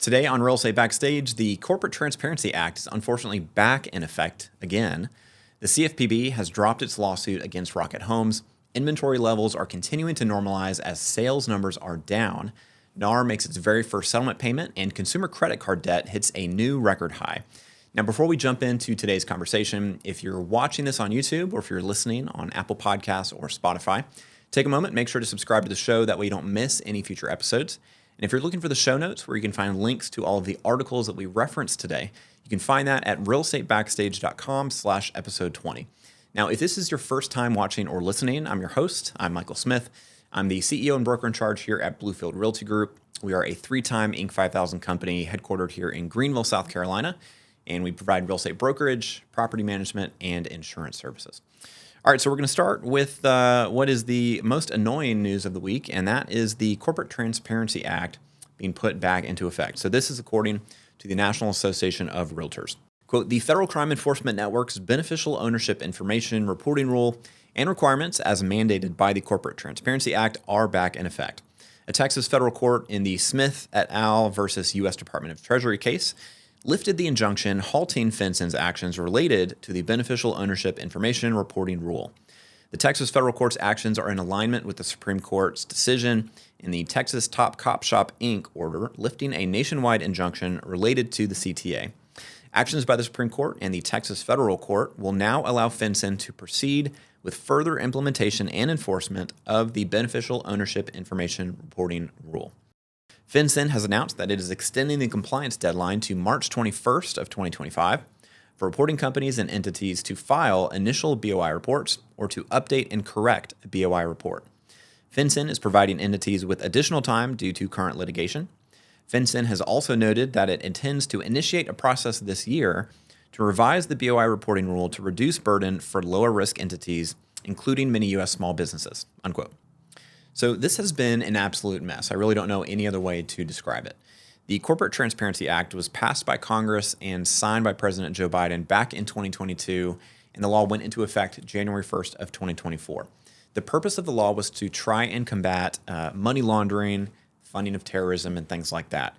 Today on Real Estate Backstage, the Corporate Transparency Act is unfortunately back in effect again. The CFPB has dropped its lawsuit against Rocket Homes. Inventory levels are continuing to normalize as sales numbers are down. NAR makes its very first settlement payment, and consumer credit card debt hits a new record high. Now, before we jump into today's conversation, if you're watching this on YouTube or if you're listening on Apple Podcasts or Spotify, take a moment, make sure to subscribe to the show. That way you don't miss any future episodes. And if you're looking for the show notes where you can find links to all of the articles that we referenced today, you can find that at realestatebackstage.com/episode 20. Now, if this is your first time watching or listening, I'm your host. I'm Michael Smith. I'm the CEO and broker in charge here at Bluefield Realty Group. We are a 3-time Inc. 5000 company headquartered here in Greenville, South Carolina, and we provide real estate brokerage, property management, and insurance services. All right, so we're going to start with what is the most annoying news of the week, and that is the Corporate Transparency Act being put back into effect. So this is according to the National Association of Realtors. Quote, the Federal Crime Enforcement Network's beneficial ownership information reporting rule and requirements as mandated by the Corporate Transparency Act are back in effect. A Texas federal court in the Smith et al. Versus U.S. Department of Treasury case lifted the injunction halting FinCEN's actions related to the beneficial ownership information reporting rule. The Texas federal court's actions are in alignment with the Supreme Court's decision in the Texas Top Cop Shop Inc. order lifting a nationwide injunction related to the CTA. Actions by the Supreme Court and the Texas federal court will now allow FinCEN to proceed with further implementation and enforcement of the beneficial ownership information reporting rule. FinCEN has announced that it is extending the compliance deadline to March 21st of 2025 for reporting companies and entities to file initial BOI reports or to update and correct a BOI report. FinCEN is providing entities with additional time due to current litigation. FinCEN has also noted that it intends to initiate a process this year to revise the BOI reporting rule to reduce burden for lower risk entities, including many U.S. small businesses, unquote. So this has been an absolute mess. I really don't know any other way to describe it. The Corporate Transparency Act was passed by Congress and signed by President Joe Biden back in 2022, and the law went into effect January 1st of 2024. The purpose of the law was to try and combat money laundering, funding of terrorism, and things like that.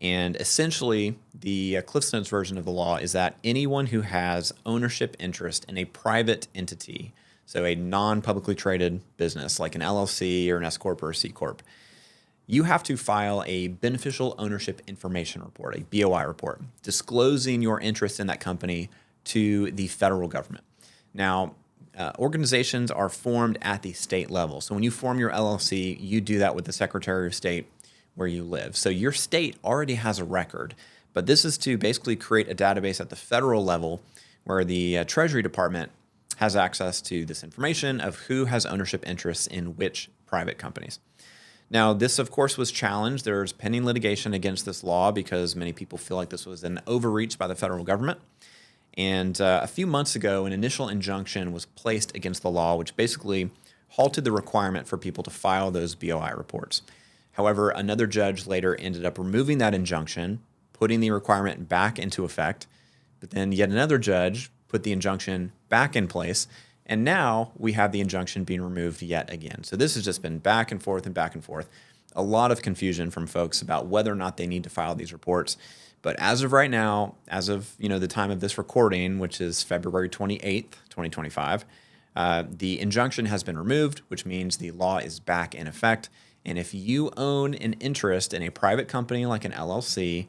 And essentially, the CliffsNotes version of the law is that anyone who has ownership interest in a private entity, so a non-publicly traded business like an LLC or an S Corp or a C Corp, you have to file a beneficial ownership information report, a BOI report, disclosing your interest in that company to the federal government. Now, organizations are formed at the state level. So when you form your LLC, you do that with the Secretary of State where you live. So your state already has a record, but this is to basically create a database at the federal level where the Treasury Department has access to this information of who has ownership interests in which private companies. Now, this, of course, was challenged. There's pending litigation against this law because many people feel like this was an overreach by the federal government. And a few months ago, an initial injunction was placed against the law, which basically halted the requirement for people to file those BOI reports. However, another judge later ended up removing that injunction, putting the requirement back into effect. But then yet another judge put the injunction back in place, and now we have the injunction being removed yet again. So this has just been back and forth and back and forth. A lot of confusion from folks about whether or not they need to file these reports. But as of right now, as of the time of this recording, which is February 28th, 2025, the injunction has been removed, which means the law is back in effect. And if you own an interest in a private company like an LLC,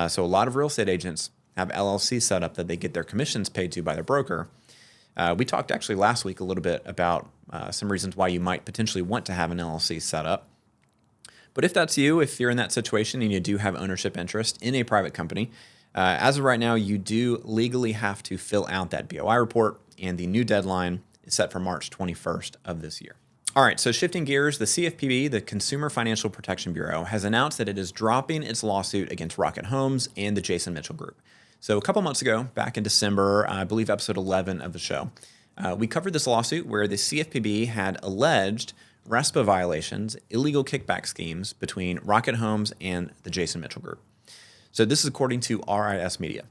so a lot of real estate agents have LLC set up that they get their commissions paid to by their broker. We talked actually last week a little bit about some reasons why you might potentially want to have an LLC set up. But if that's you, if you're in that situation and you do have ownership interest in a private company, as of right now, you do legally have to fill out that BOI report, and the new deadline is set for March 21st of this year. All right, so shifting gears, the CFPB, the Consumer Financial Protection Bureau, has announced that it is dropping its lawsuit against Rocket Homes and the Jason Mitchell Group. So a couple months ago, back in December, I believe episode 11 of the show, we covered this lawsuit where the CFPB had alleged RESPA violations, illegal kickback schemes between Rocket Homes and the Jason Mitchell Group. So this is according to RIS Media.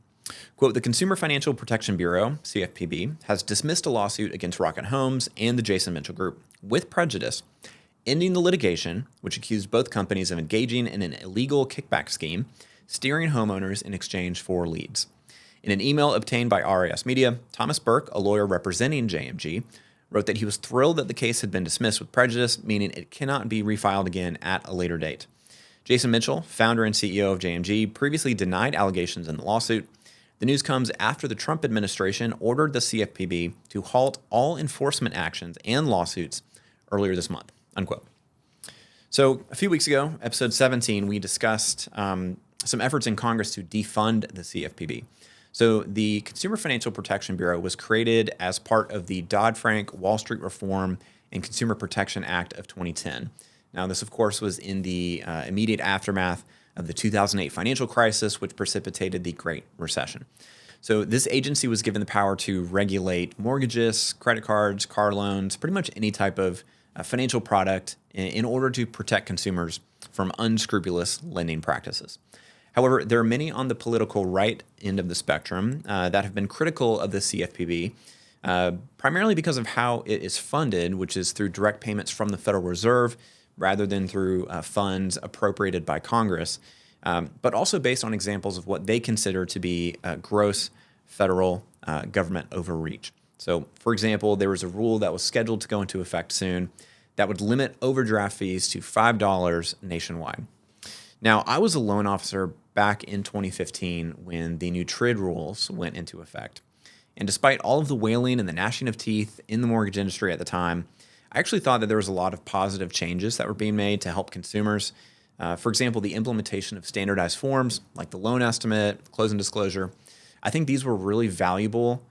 Quote, the Consumer Financial Protection Bureau, CFPB, has dismissed a lawsuit against Rocket Homes and the Jason Mitchell Group with prejudice, ending the litigation, which accused both companies of engaging in an illegal kickback scheme, steering homeowners in exchange for leads. In an email obtained by RAS Media, Thomas Burke, a lawyer representing JMG, wrote that he was thrilled that the case had been dismissed with prejudice, meaning it cannot be refiled again at a later date. Jason Mitchell, founder and CEO of JMG, previously denied allegations in the lawsuit. The news comes after the Trump administration ordered the CFPB to halt all enforcement actions and lawsuits earlier this month, unquote. So a few weeks ago, episode 17, we discussed some efforts in Congress to defund the CFPB. So the Consumer Financial Protection Bureau was created as part of the Dodd-Frank Wall Street Reform and Consumer Protection Act of 2010. Now, this, of course, was in the immediate aftermath of the 2008 financial crisis, which precipitated the Great Recession. So this agency was given the power to regulate mortgages, credit cards, car loans, pretty much any type of financial product in order to protect consumers from unscrupulous lending practices. However, there are many on the political right end of the spectrum that have been critical of the CFPB, primarily because of how it is funded, which is through direct payments from the Federal Reserve rather than through funds appropriated by Congress, but also based on examples of what they consider to be gross federal government overreach. So, for example, there was a rule that was scheduled to go into effect soon that would limit overdraft fees to $5 nationwide. Now, I was a loan officer back in 2015 when the new TRID rules went into effect. And despite all of the wailing and the gnashing of teeth in the mortgage industry at the time, I actually thought that there was a lot of positive changes that were being made to help consumers. For example, the implementation of standardized forms like the loan estimate, closing disclosure. I think these were really valuable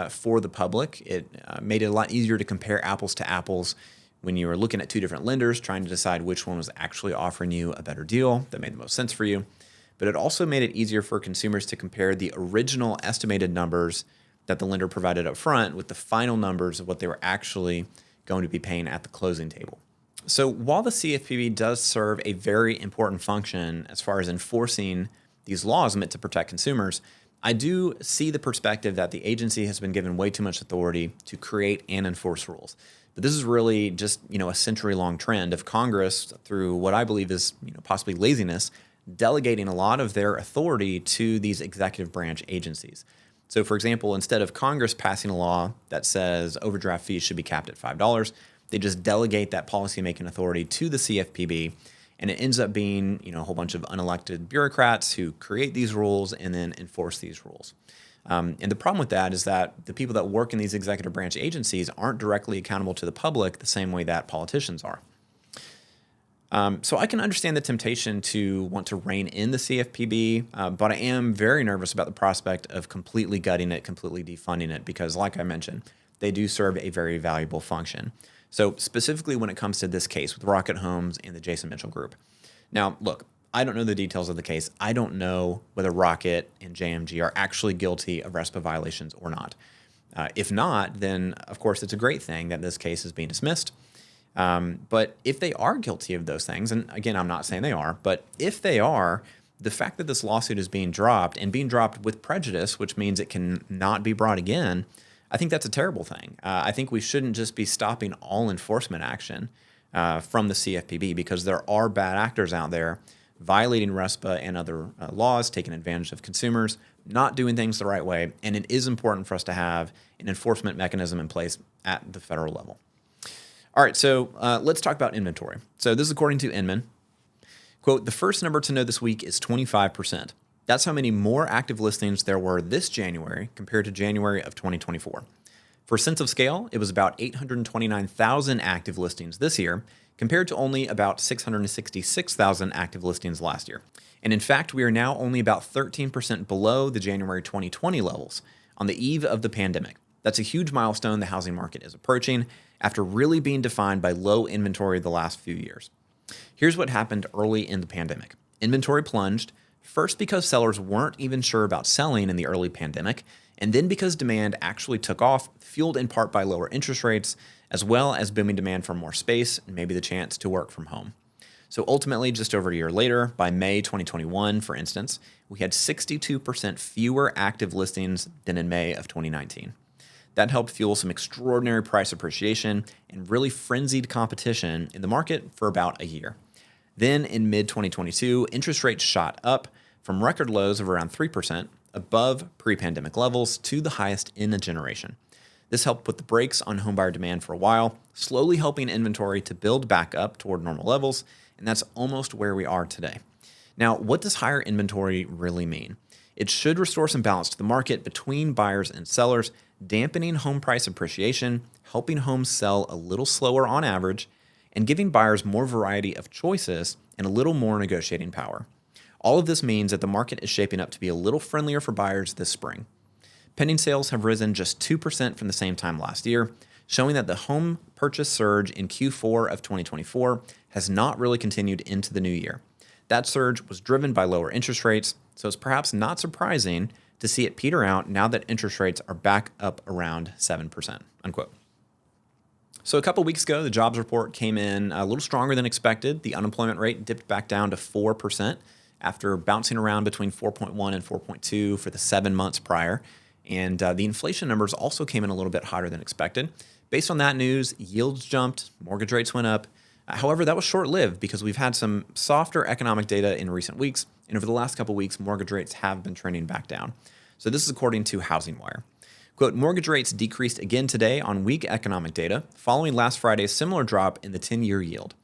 for the public. It made it a lot easier to compare apples to apples when you were looking at two different lenders, trying to decide which one was actually offering you a better deal that made the most sense for you. But it also made it easier for consumers to compare the original estimated numbers that the lender provided up front with the final numbers of what they were actually going to be paying at the closing table. So while the CFPB does serve a very important function as far as enforcing these laws meant to protect consumers, I do see the perspective that the agency has been given way too much authority to create and enforce rules. But this is really just, a century-long trend of Congress, through what I believe is, possibly laziness, delegating a lot of their authority to these executive branch agencies. So, for example, instead of Congress passing a law that says overdraft fees should be capped at $5, they just delegate that policymaking authority to the CFPB, and it ends up being, a whole bunch of unelected bureaucrats who create these rules and then enforce these rules. And the problem with that is that the people that work in these executive branch agencies aren't directly accountable to the public the same way that politicians are. So I can understand the temptation to want to rein in the CFPB, but I am very nervous about the prospect of completely gutting it, completely defunding it, because like I mentioned, they do serve a very valuable function. So specifically when it comes to this case with Rocket Homes and the Jason Mitchell Group. Now, look, I don't know the details of the case. I don't know whether Rocket and JMG are actually guilty of RESPA violations or not. If not, then of course it's a great thing that this case is being dismissed. But if they are guilty of those things, and again, I'm not saying they are, but if they are, the fact that this lawsuit is being dropped and being dropped with prejudice, which means it can not be brought again, I think that's a terrible thing. I think we shouldn't just be stopping all enforcement action from the CFPB, because there are bad actors out there violating RESPA and other laws, taking advantage of consumers, not doing things the right way, and it is important for us to have an enforcement mechanism in place at the federal level. All right, so let's talk about inventory. So this is according to Inman. Quote, the first number to know this week is 25%. That's how many more active listings there were this January compared to January of 2024. For sense of scale, it was about 829,000 active listings this year, compared to only about 666,000 active listings last year. And in fact, we are now only about 13% below the January 2020 levels on the eve of the pandemic. That's a huge milestone the housing market is approaching after really being defined by low inventory the last few years. Here's what happened early in the pandemic. Inventory plunged, first because sellers weren't even sure about selling in the early pandemic, and then because demand actually took off, fueled in part by lower interest rates, as well as booming demand for more space and maybe the chance to work from home. So ultimately, just over a year later, by May 2021, for instance, we had 62% fewer active listings than in May of 2019. That helped fuel some extraordinary price appreciation and really frenzied competition in the market for about a year. Then in mid-2022, interest rates shot up, from record lows of around 3% above pre-pandemic levels to the highest in a generation. This helped put the brakes on homebuyer demand for a while, slowly helping inventory to build back up toward normal levels, and that's almost where we are today. Now, what does higher inventory really mean? It should restore some balance to the market between buyers and sellers, dampening home price appreciation, helping homes sell a little slower on average, and giving buyers more variety of choices and a little more negotiating power. All of this means that the market is shaping up to be a little friendlier for buyers this spring. Pending sales have risen just 2% from the same time last year, showing that the home purchase surge in Q4 of 2024 has not really continued into the new year. That surge was driven by lower interest rates, so it's perhaps not surprising to see it peter out now that interest rates are back up around 7%, unquote. So a couple weeks ago, the jobs report came in a little stronger than expected. The unemployment rate dipped back down to 4% after bouncing around between 4.1 and 4.2 for the 7 months prior. And the inflation numbers also came in a little bit hotter than expected. Based on that news, yields jumped, mortgage rates went up. However, that was short-lived because we've had some softer economic data in recent weeks, and over the last couple of weeks, mortgage rates have been trending back down. So this is according to Housing Wire. Quote, mortgage rates decreased again today on weak economic data, following last Friday's similar drop in the 10-year yield.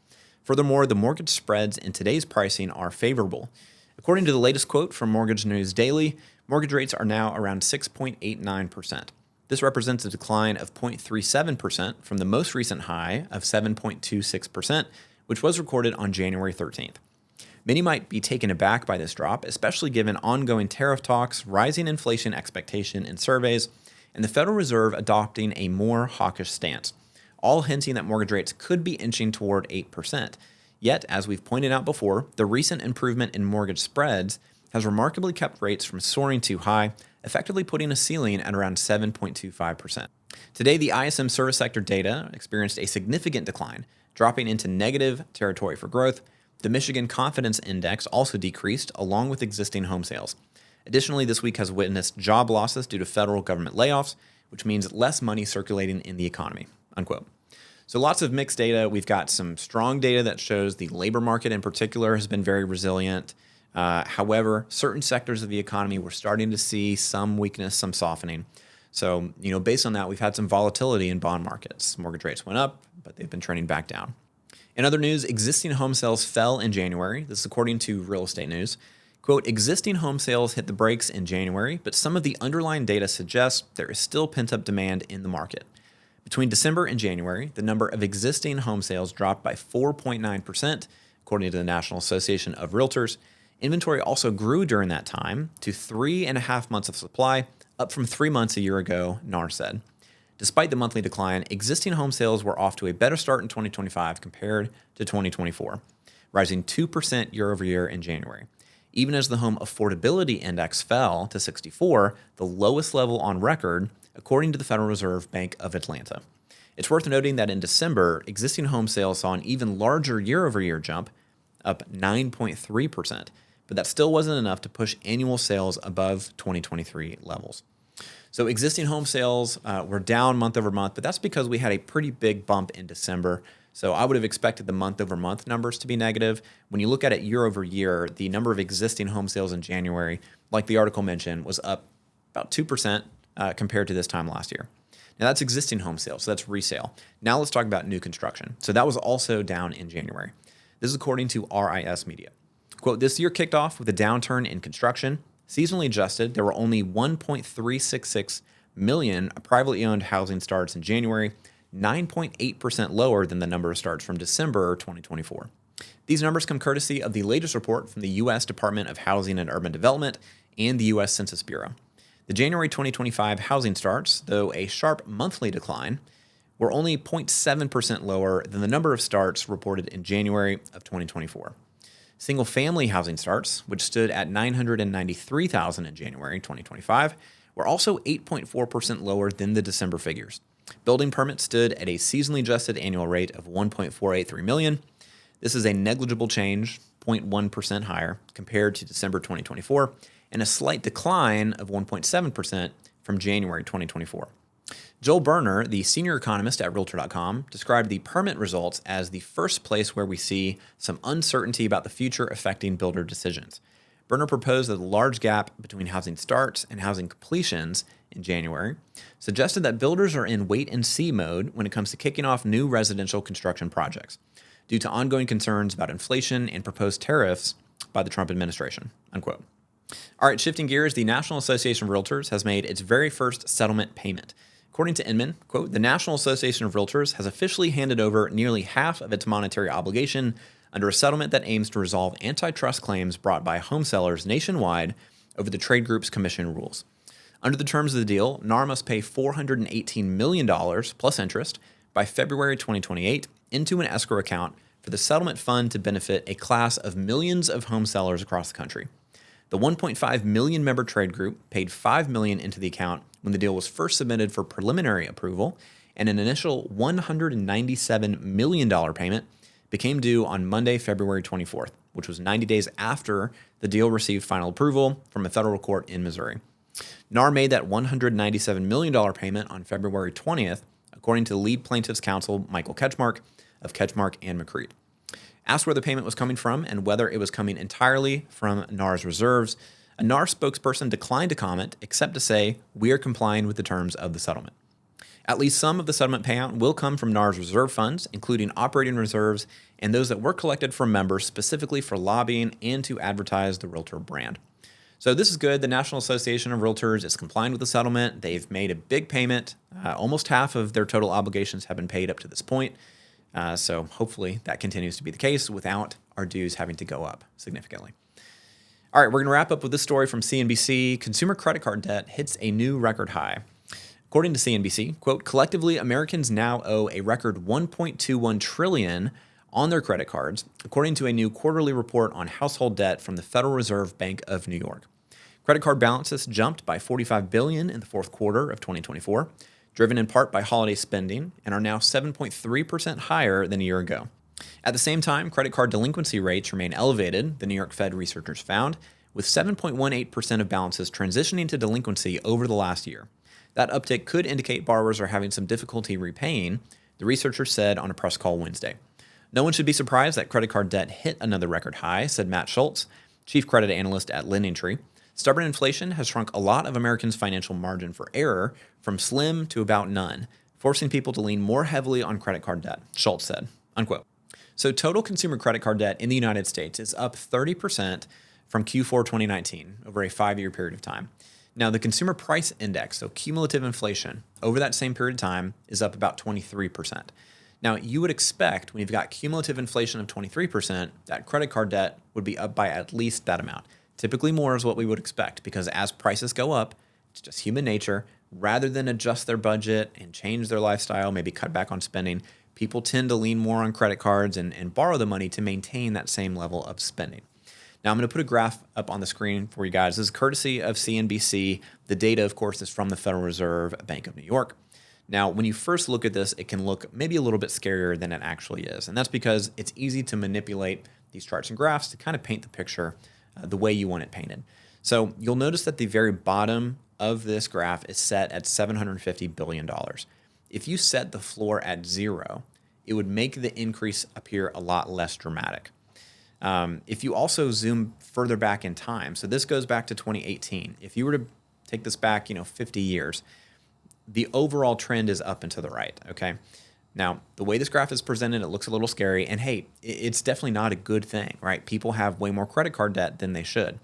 Furthermore, the mortgage spreads in today's pricing are favorable. According to the latest quote from Mortgage News Daily, mortgage rates are now around 6.89%. This represents a decline of 0.37% from the most recent high of 7.26%, which was recorded on January 13th. Many might be taken aback by this drop, especially given ongoing tariff talks, rising inflation expectation in surveys, and the Federal Reserve adopting a more hawkish stance, all hinting that mortgage rates could be inching toward 8%. Yet, as we've pointed out before, the recent improvement in mortgage spreads has remarkably kept rates from soaring too high, effectively putting a ceiling at around 7.25%. Today, the ISM service sector data experienced a significant decline, dropping into negative territory for growth. The Michigan Confidence Index also decreased, along with existing home sales. Additionally, this week has witnessed job losses due to federal government layoffs, which means less money circulating in the economy, unquote. So lots of mixed data. We've got some strong data that shows the labor market in particular has been very resilient. However, certain sectors of the economy, we're starting to see some weakness, some softening. So, based on that, we've had some volatility in bond markets. Mortgage rates went up, but they've been trending back down. In other news, existing home sales fell in January. This is according to Real Estate News. Quote, existing home sales hit the brakes in January, but some of the underlying data suggests there is still pent-up demand in the market. Between December and January, the number of existing home sales dropped by 4.9%, according to the National Association of Realtors. Inventory also grew during that time to 3.5 months of supply, up from 3 months a year ago, NAR said. Despite the monthly decline, existing home sales were off to a better start in 2025 compared to 2024, rising 2% year over year in January. Even as the home affordability index fell to 64, the lowest level on record, according to the Federal Reserve Bank of Atlanta. It's worth noting that in December, existing home sales saw an even larger year-over-year jump, up 9.3%, but that still wasn't enough to push annual sales above 2023 levels. So existing home sales were down month over month, but that's because we had a pretty big bump in December. So I would have expected the month over month numbers to be negative. When you look at it year over year, the number of existing home sales in January, like the article mentioned, was up about 2% compared to this time last year. Now that's existing home sales, so that's resale. Now let's talk about new construction. So that was also down in January. This is according to RIS Media. Quote, this year kicked off with a downturn in construction. Seasonally adjusted, there were only 1.366 million privately owned housing starts in January, 9.8% lower than the number of starts from December 2024. These numbers come courtesy of the latest report from the U.S. Department of Housing and Urban Development and the U.S. Census Bureau. The January 2025 housing starts, though a sharp monthly decline, were only 0.7% lower than the number of starts reported in January of 2024. Single-family housing starts, which stood at 993,000 in January 2025, were also 8.4% lower than the December figures. Building permits stood at a seasonally adjusted annual rate of 1.483 million. This is a negligible change, 0.1% higher compared to December 2024, and a slight decline of 1.7% from January 2024. Joel Berner, the senior economist at Realtor.com, described the permit results as the first place where we see some uncertainty about the future affecting builder decisions. Berner proposed that the large gap between housing starts and housing completions in January suggested that builders are in wait-and-see mode when it comes to kicking off new residential construction projects due to ongoing concerns about inflation and proposed tariffs by the Trump administration, unquote. All right, shifting gears, the National Association of Realtors has made its very first settlement payment. According to Inman, quote, the National Association of Realtors has officially handed over nearly half of its monetary obligation under a settlement that aims to resolve antitrust claims brought by home sellers nationwide over the trade group's commission rules. Under the terms of the deal, NAR must pay $418 million plus interest by February 2028 into an escrow account for the settlement fund to benefit a class of millions of home sellers across the country. The 1.5 million member trade group paid $5 million into the account when the deal was first submitted for preliminary approval, and an initial $197 million payment became due on Monday, February 24th, which was 90 days after the deal received final approval from a federal court in Missouri. NAR made that $197 million payment on February 20th, according to the lead plaintiff's counsel, Michael Ketchmark, of Ketchmark and McCreed. Asked where the payment was coming from and whether it was coming entirely from NAR's reserves, a NAR spokesperson declined to comment, except to say, we are complying with the terms of the settlement. At least some of the settlement payout will come from NAR's reserve funds, including operating reserves and those that were collected from members specifically for lobbying and to advertise the Realtor brand. So this is good. The National Association of Realtors is complying with the settlement. They've made a big payment. Almost half of their total obligations have been paid up to this point. So hopefully that continues to be the case without our dues having to go up significantly. All right, we're going to wrap up with this story from CNBC. Consumer credit card debt hits a new record high. According to CNBC, quote, collectively, Americans now owe a record $1.21 trillion on their credit cards, according to a new quarterly report on household debt from the Federal Reserve Bank of New York. Credit card balances jumped by $45 billion in the fourth quarter of 2024, driven in part by holiday spending, and are now 7.3% higher than a year ago. At the same time, credit card delinquency rates remain elevated, the New York Fed researchers found, with 7.18% of balances transitioning to delinquency over the last year. That uptick could indicate borrowers are having some difficulty repaying, the researchers said on a press call Wednesday. No one should be surprised that credit card debt hit another record high, said Matt Schultz, chief credit analyst at LendingTree. Stubborn inflation has shrunk a lot of Americans' financial margin for error from slim to about none, forcing people to lean more heavily on credit card debt, Schultz said, unquote. So total consumer credit card debt in the United States is up 30% from Q4 2019 over a 5-year period of time. Now, the Consumer Price Index, so cumulative inflation, over that same period of time is up about 23%. Now, you would expect when you've got cumulative inflation of 23%, that credit card debt would be up by at least that amount. Typically more is what we would expect because as prices go up, it's just human nature. Rather than adjust their budget and change their lifestyle, maybe cut back on spending, people tend to lean more on credit cards and borrow the money to maintain that same level of spending. Now, I'm going to put a graph up on the screen for you guys. This is courtesy of CNBC. The data, of course, is from the Federal Reserve Bank of New York. Now, when you first look at this, it can look maybe a little bit scarier than it actually is. And that's because it's easy to manipulate these charts and graphs to kind of paint the picture the way you want it painted. So you'll notice that the very bottom of this graph is set at $750 billion. If you set the floor at 0, it would make the increase appear a lot less dramatic. If you also zoom further back in time, so this goes back to 2018. If you were to take this back, 50 years, the overall trend is up and to the right, okay? Now, the way this graph is presented, it looks a little scary, and hey, it's definitely not a good thing, right? People have way more credit card debt than they should.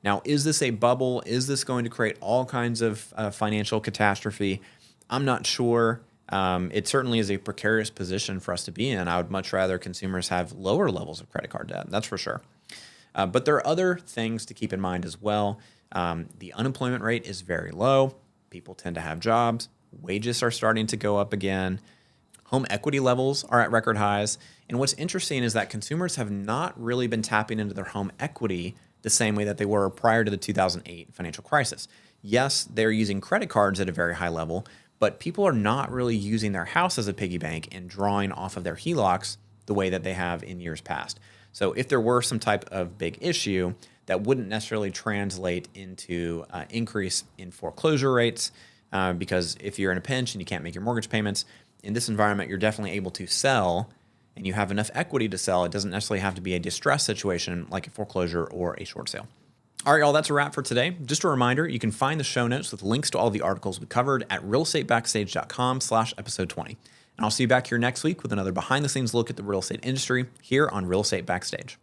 Now, is this a bubble? Is this going to create all kinds of financial catastrophe? I'm not sure. It certainly is a precarious position for us to be in. I would much rather consumers have lower levels of credit card debt, that's for sure. But there are other things to keep in mind as well. The unemployment rate is very low. People tend to have jobs. Wages are starting to go up again. Home equity levels are at record highs. And what's interesting is that consumers have not really been tapping into their home equity the same way that they were prior to the 2008 financial crisis. Yes, they're using credit cards at a very high level, but people are not really using their house as a piggy bank and drawing off of their HELOCs the way that they have in years past. So if there were some type of big issue, that wouldn't necessarily translate into increase in foreclosure rates because if you're in a pinch and you can't make your mortgage payments, in this environment, you're definitely able to sell and you have enough equity to sell. It doesn't necessarily have to be a distress situation like a foreclosure or a short sale. All right, y'all, that's a wrap for today. Just a reminder, you can find the show notes with links to all the articles we covered at realestatebackstage.com/episode 20. And I'll see you back here next week with another behind the scenes look at the real estate industry here on Real Estate Backstage.